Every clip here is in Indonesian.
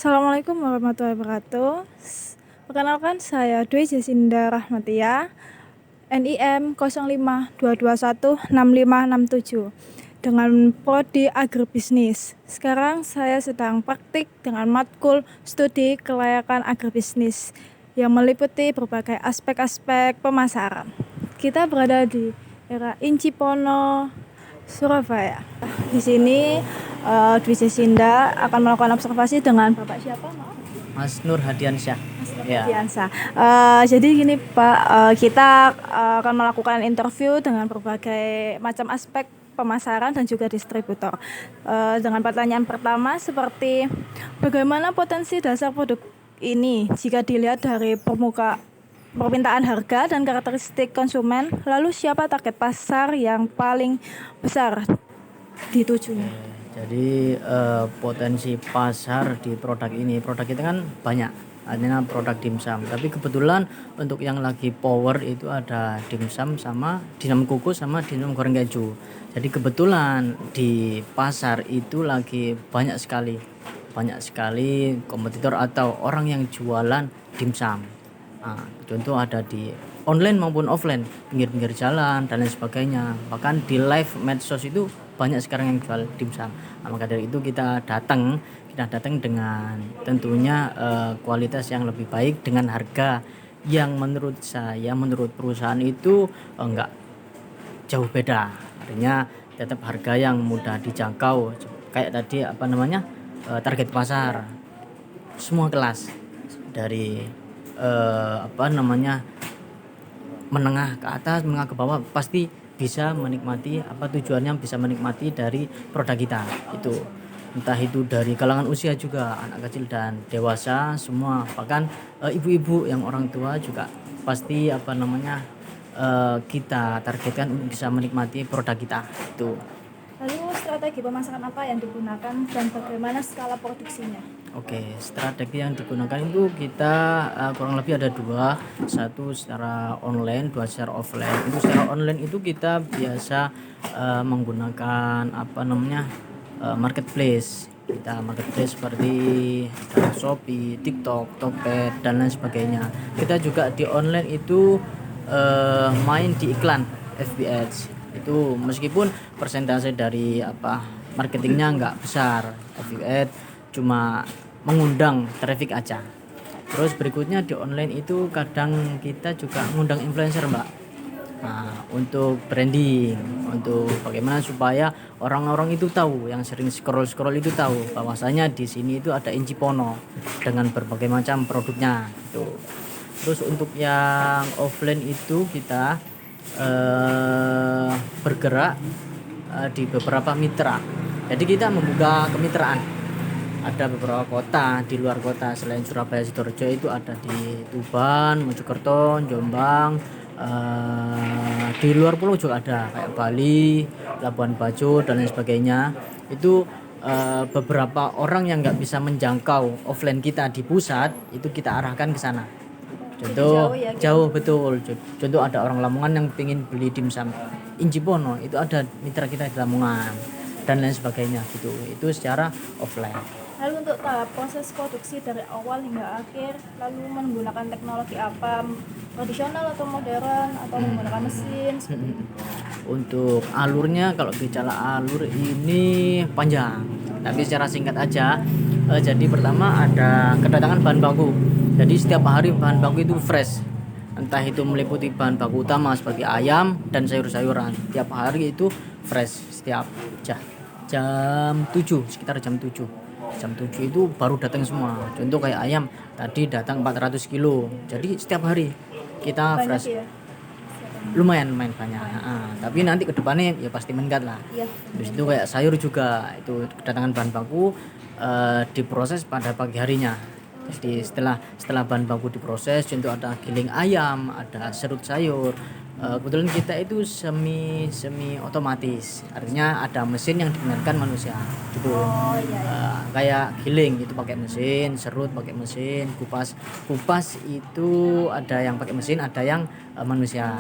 Assalamualaikum warahmatullahi wabarakatuh. Perkenalkan saya Dwi Jasinda Rahmatia, NIM 0522165667 dengan prodi agribisnis. Sekarang saya sedang praktik dengan matkul studi kelayakan agribisnis yang meliputi berbagai aspek-aspek pemasaran. Kita berada di era Incipono, Surabaya. Di sini Dwi Jasinda akan melakukan observasi dengan Bapak siapa? Maaf. Mas Nur Hadiansyah. Mas Ya. Nurdiansa. Jadi gini Pak, kita akan melakukan interview dengan berbagai macam aspek pemasaran dan juga distributor. Dengan pertanyaan pertama seperti bagaimana potensi dasar produk ini jika dilihat dari permintaan harga dan karakteristik konsumen, lalu siapa target pasar yang paling besar ditujunya? Jadi potensi pasar di produk kita kan banyak, artinya produk dimsum. Tapi kebetulan untuk yang lagi power itu ada dimsum sama dinam kukus sama dinam goreng keju. Jadi kebetulan di pasar itu lagi banyak sekali kompetitor atau orang yang jualan dimsum. Contoh ada di online maupun offline, pinggir-pinggir jalan dan lain sebagainya. Bahkan di live medsos itu banyak sekarang yang jual dimsum. Maka dari itu kita datang dengan tentunya kualitas yang lebih baik dengan harga yang menurut perusahaan itu enggak jauh beda. Artinya tetap harga yang mudah dijangkau. Kayak tadi target pasar semua kelas dari menengah ke atas, menengah ke bawah pasti bisa menikmati tujuannya bisa menikmati dari produk kita itu, entah itu dari kalangan usia juga, anak kecil dan dewasa semua, bahkan ibu-ibu yang orang tua juga pasti kita targetkan untuk bisa menikmati produk kita itu. Lalu strategi pemasaran apa yang digunakan dan bagaimana skala produksinya? Oke, strategi yang digunakan itu kita kurang lebih ada dua, satu secara online, dua secara offline. Untuk secara online itu kita biasa menggunakan marketplace. Kita marketplace seperti Shopee, TikTok, Tokped dan lain sebagainya. Kita juga di online itu main di iklan FB Ads. Itu meskipun persentase dari marketingnya nggak besar, FB Ads cuma mengundang traffic aja. Terus berikutnya di online itu kadang kita juga ngundang influencer, Mbak. Untuk branding, untuk bagaimana supaya orang-orang itu tahu, yang sering scroll itu tahu bahwasanya di sini itu ada Incipono dengan berbagai macam produknya itu. Terus untuk yang offline itu kita bergerak di beberapa mitra. Jadi kita membuka kemitraan. Ada beberapa kota di luar kota selain Surabaya, Sidoarjo itu ada di Tuban, Mojokerto, Jombang, di luar pulau juga ada kayak Bali, Labuan Bajo dan lain sebagainya. Itu beberapa orang yang nggak bisa menjangkau offline kita di pusat itu kita arahkan ke sana. Contoh jauh betul. Contoh ada orang Lamongan yang pengen beli dimsum Incipono, itu ada mitra kita di Lamongan dan lain sebagainya gitu. Itu secara offline. Lalu untuk tahap proses produksi dari awal hingga akhir, lalu menggunakan teknologi apa? Tradisional atau modern atau menggunakan mesin? Untuk alurnya, kalau bicara alur ini panjang, tapi secara singkat aja. Jadi pertama ada kedatangan bahan baku. Jadi setiap hari bahan baku itu fresh. Entah itu meliputi bahan baku utama seperti ayam dan sayur-sayuran. Tiap hari itu fresh setiap jam 7, sekitar jam 7. Jam 7 itu baru datang semua. Contoh kayak ayam tadi datang 400 kilo. Jadi setiap hari kita Banyak fresh. ya? Lumayan banyak. Tapi nanti ke depannya ya pasti meningkat lah. Iya. Terus itu kayak sayur juga, itu kedatangan bahan baku diproses pada pagi harinya. Jadi setelah bahan baku diproses, contoh ada giling ayam, ada serut sayur. Kebetulan kita itu semi otomatis, artinya ada mesin yang digunakan manusia gitu. Kayak giling itu pakai mesin, serut pakai mesin, kupas itu ada yang pakai mesin, ada yang manusia.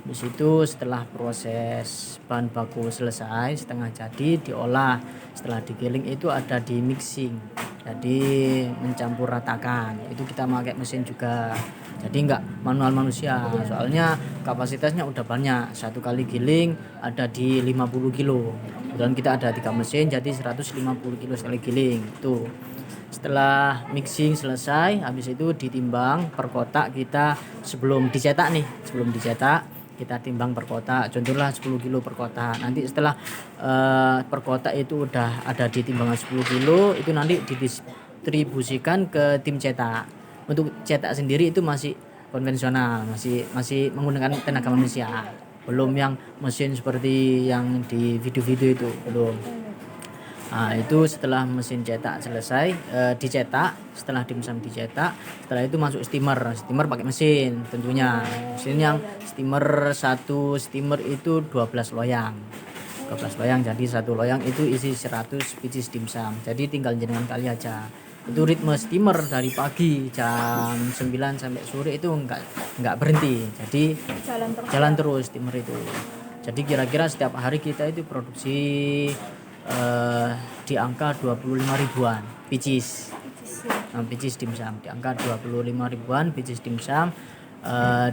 Habis itu setelah proses bahan baku selesai setengah jadi diolah, setelah digiling itu ada di mixing, jadi mencampur ratakan, itu kita pakai mesin juga, jadi nggak manual manusia, soalnya kapasitasnya udah banyak, satu kali giling ada di 50 kilo, dan kita ada 3 mesin jadi 150 kilo sekali giling itu. Setelah mixing selesai, habis itu ditimbang per kotak kita sebelum dicetak nih, sebelum dicetak kita timbang per kotak, contohlah 10 kilo per kotak. Nanti setelah per kotak itu udah ada di timbangan 10 kilo, itu nanti didistribusikan ke tim cetak. Untuk cetak sendiri itu masih konvensional, masih menggunakan tenaga manusia. Belum yang mesin seperti yang di video-video itu, belum. Nah, itu setelah mesin cetak selesai, dicetak, setelah dimsum dicetak, setelah itu masuk steamer pakai mesin tentunya. Mesin yang satu steamer itu 12 loyang. 12 loyang, jadi satu loyang itu isi 100 biji dimsum. Jadi tinggal jenengan kali aja. Itu ritme steamer dari pagi jam 9 sampai sore itu enggak berhenti. Jadi jalan terus steamer itu. Jadi kira-kira setiap hari kita itu produksi di angka 25 ribuan picis dimsum, di angka 25 ribuan picis dimsum,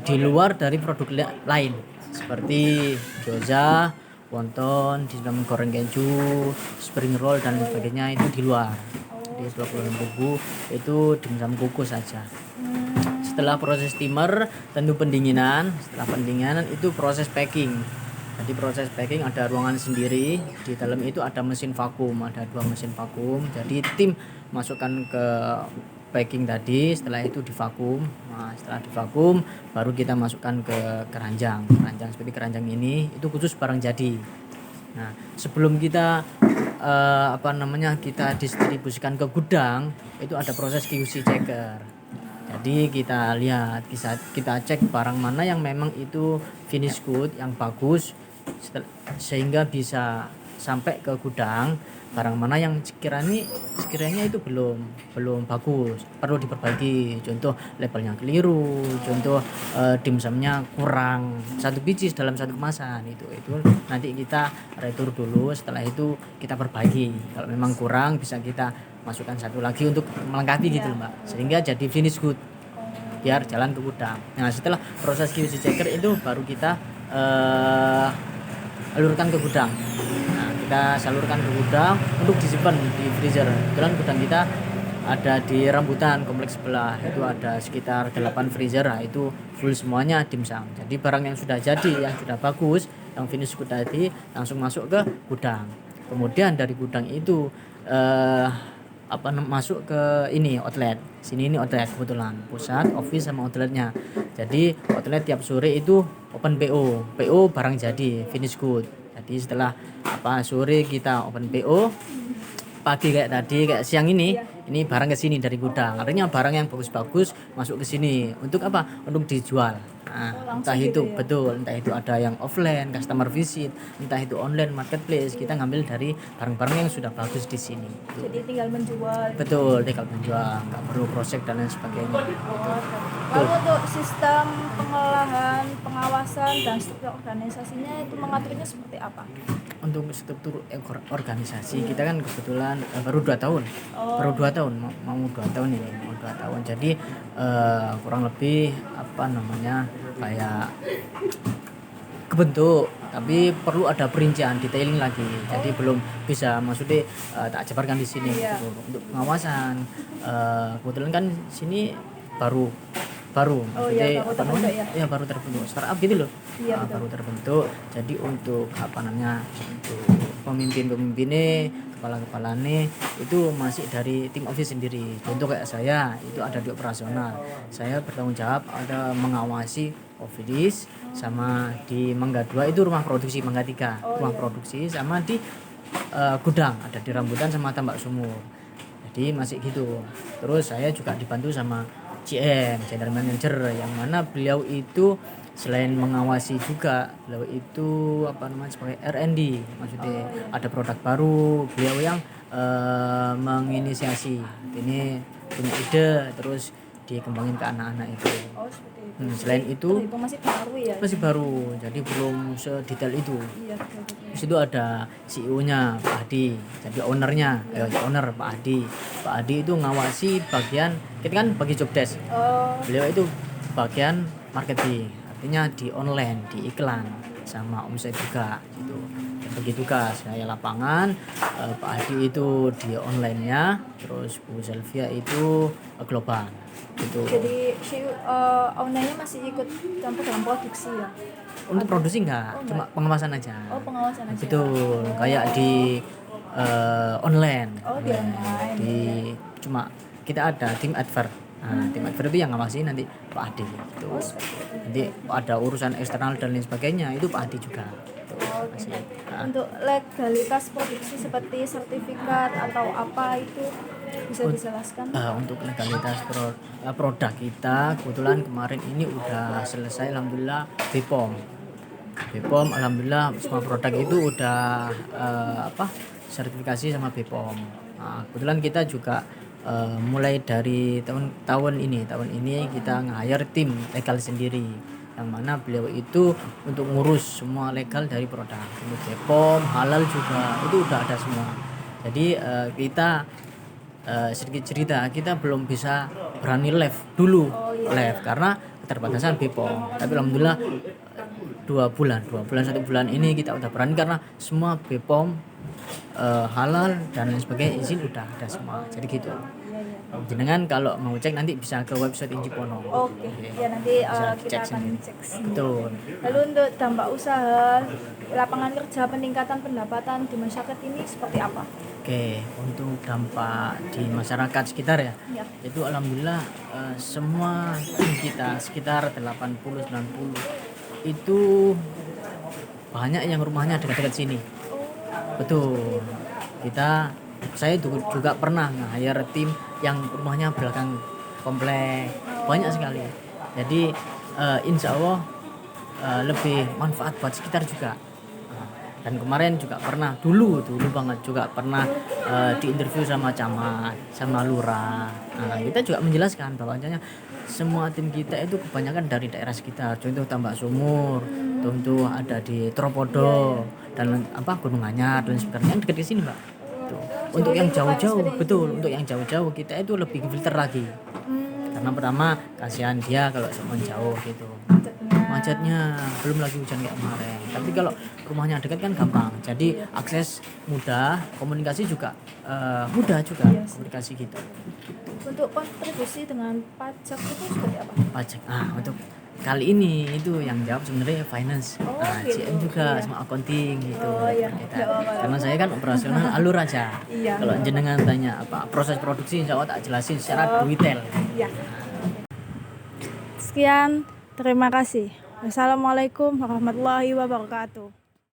di luar dari produk lain seperti gyoza, wonton, dimsum goreng keju, spring roll dan sebagainya, itu di luar. Jadi 26 ribu itu dimsum kukus saja. Setelah proses steamer tentu pendinginan, setelah pendinginan itu proses packing. Jadi proses packing ada ruangan sendiri, di dalam itu ada mesin vakum, ada 2 mesin vakum. Jadi tim masukkan ke packing tadi, setelah itu divakum. Nah, setelah divakum baru kita masukkan ke keranjang seperti keranjang ini, itu khusus barang jadi. Nah, sebelum kita kita distribusikan ke gudang, itu ada proses QC checker. Jadi kita lihat, kita cek barang mana yang memang itu finish good, yang bagus, sehingga bisa sampai ke gudang. Barang mana yang sekiranya itu belum bagus, perlu diperbaiki. Contoh labelnya keliru, contoh dimsumnya kurang 1 biji dalam 1 kemasan, itu nanti kita retur dulu. Setelah itu kita perbaiki, kalau memang kurang bisa kita masukkan 1 lagi untuk melengkapi gitu Mbak, sehingga jadi finish good biar jalan ke gudang. Nah, setelah proses QC checker itu baru kita alurkan ke gudang. Nah, kita salurkan ke gudang untuk disimpan di freezer. Kebetulan gudang kita ada di rambutan kompleks sebelah, itu ada sekitar 8 freezer. Nah, itu full semuanya dimsum. Jadi barang yang sudah jadi, yang sudah bagus, yang finish good tadi langsung masuk ke gudang. Kemudian dari gudang itu masuk ke ini outlet. Sini ini outlet, kebetulan pusat, office sama outletnya. Jadi outlet tiap sore itu open PO barang jadi finish good. Jadi setelah sore kita open PO, pagi kayak tadi, kayak siang ini barang ke sini dari gudang. Artinya barang yang bagus-bagus masuk ke sini untuk untuk dijual. Nah, entah itu betul, entah itu ada yang offline customer visit, entah itu online marketplace, kita ngambil dari barang-barang yang sudah bagus di sini. Jadi tinggal menjual. Betul, tinggal menjual, nggak perlu proses dan lain sebagainya. Lalu untuk sistem pengolahan, pengawasan dan struktur organisasinya itu mengaturnya seperti apa? Untuk struktur organisasi kita kan kebetulan baru 2 tahun, baru 2 tahun, mau 2 tahun ini, mau 2 tahun. Jadi kurang lebih kayak kebentuk, tapi perlu ada perincian detailing lagi. Jadi belum bisa, maksudnya tak jabarkan di sini. Gitu. Untuk pengawasan, kebetulan kan sini baru maksudnya baru terbentuk startup gitu loh. Baru terbentuk. Jadi untuk untuk pemimpinnya, kepala-kepalanya itu masih dari tim office sendiri. Contoh kayak saya itu ada di operasional, saya bertanggung jawab ada mengawasi office, sama di Mangga 2 itu rumah produksi, Mangga 3 rumah produksi, sama di gudang ada di Rambutan sama Tambak Sumur. Jadi masih gitu. Terus saya juga dibantu sama GM, General Manager, yang mana beliau itu selain mengawasi juga, beliau itu sebagai R&D, maksudnya ada produk baru, beliau yang menginisiasi. Ini punya ide, terus dikembangin ke anak-anak itu. Oh, seperti itu. Selain itu Terhitung masih baru ya. masih baru, jadi belum sedetail itu. Iya, betul. Di situ ada CEO-nya Pak Adi, jadi ownernya, owner Pak Adi. Pak Adi itu ngawasi bagian, kita kan bagi job desk. Oh, Beliau itu bagian marketing, artinya di online, di iklan, sama omset juga gitu. Bagi tugas saya lapangan, Pak Adi itu di online-nya, terus Bu Selvia itu global gitu. jadi si ownernya masih ikut campur dalam produksi ya. Untuk produksi enggak, cuma pengawasan aja. Oh, pengawasan aja. Betul, kayak di online. Oh, di online. Di cuma kita ada tim advert. Nah, tim advert itu yang ngawasi nanti Pak Adi gitu. Oh, seperti itu. Nanti ada urusan eksternal dan lain sebagainya itu Pak Adi juga. Gitu. Oh, Masih. gitu. Nah, Untuk legalitas produksi seperti sertifikat atau apa itu bisa dijelaskan? untuk legalitas produk kita kebetulan kemarin ini udah selesai alhamdulillah BPOM. BPOM alhamdulillah semua produk itu udah sertifikasi sama BPOM. Nah, kebetulan kita juga mulai dari tahun ini kita nge-hire tim legal sendiri yang mana beliau itu untuk ngurus semua legal dari produk untuk BPOM, halal juga itu udah ada semua. Jadi kita sedikit cerita, kita belum bisa berani live dulu karena keterbatasan BPOM. Tapi alhamdulillah 1 bulan ini kita udah berani karena semua BPOM halal dan lain sebagainya izin udah ada semua. Jadi gitu. Jenengan kalau mau cek nanti bisa ke website Injipono. Oke. Ya nanti Bisa kita cek akan sendiri. cek sendiri. Betul. Lalu untuk dampak usaha, lapangan kerja, peningkatan pendapatan di masyarakat ini seperti apa? Oke, untuk dampak di masyarakat sekitar ya. Ya. Itu alhamdulillah semua tim kita sekitar 80-90 itu banyak yang rumahnya dekat-dekat sini. Betul. Saya juga pernah nge-hire tim yang rumahnya belakang komplek. Banyak sekali. Jadi insya Allah lebih manfaat buat sekitar juga. Dan kemarin juga pernah dulu banget juga pernah diinterview sama camat, sama lurah. Nah, kita juga menjelaskan bahwasanya semua tim kita itu kebanyakan dari daerah sekitar. Contoh Tambak Sumur, contoh ada di Tropodo dan Gunung Anyar dan sebagainya yang dekat di sini, Mbak. Tuh. Untuk yang jauh-jauh, betul. Untuk yang jauh-jauh kita itu lebih filter lagi. Karena pertama kasihan dia kalau sama jauh gitu. Macetnya belum lagi hujan kayak kemarin. Tapi kalau rumahnya dekat kan gampang. Jadi akses mudah, komunikasi juga mudah juga komunikasi gitu. Untuk kontribusi dengan pajak itu seperti apa? Pajak. Untuk kali ini itu yang jawab sebenarnya finance. Gitu. CM juga sama accounting gitu. Iya. Karena saya kan operasional alur aja. Iya. Kalau jenengan tanya apa proses produksi insya Allah tak jelasin secara detail. Iya. Sekian, terima kasih. Wassalamualaikum warahmatullahi wabarakatuh.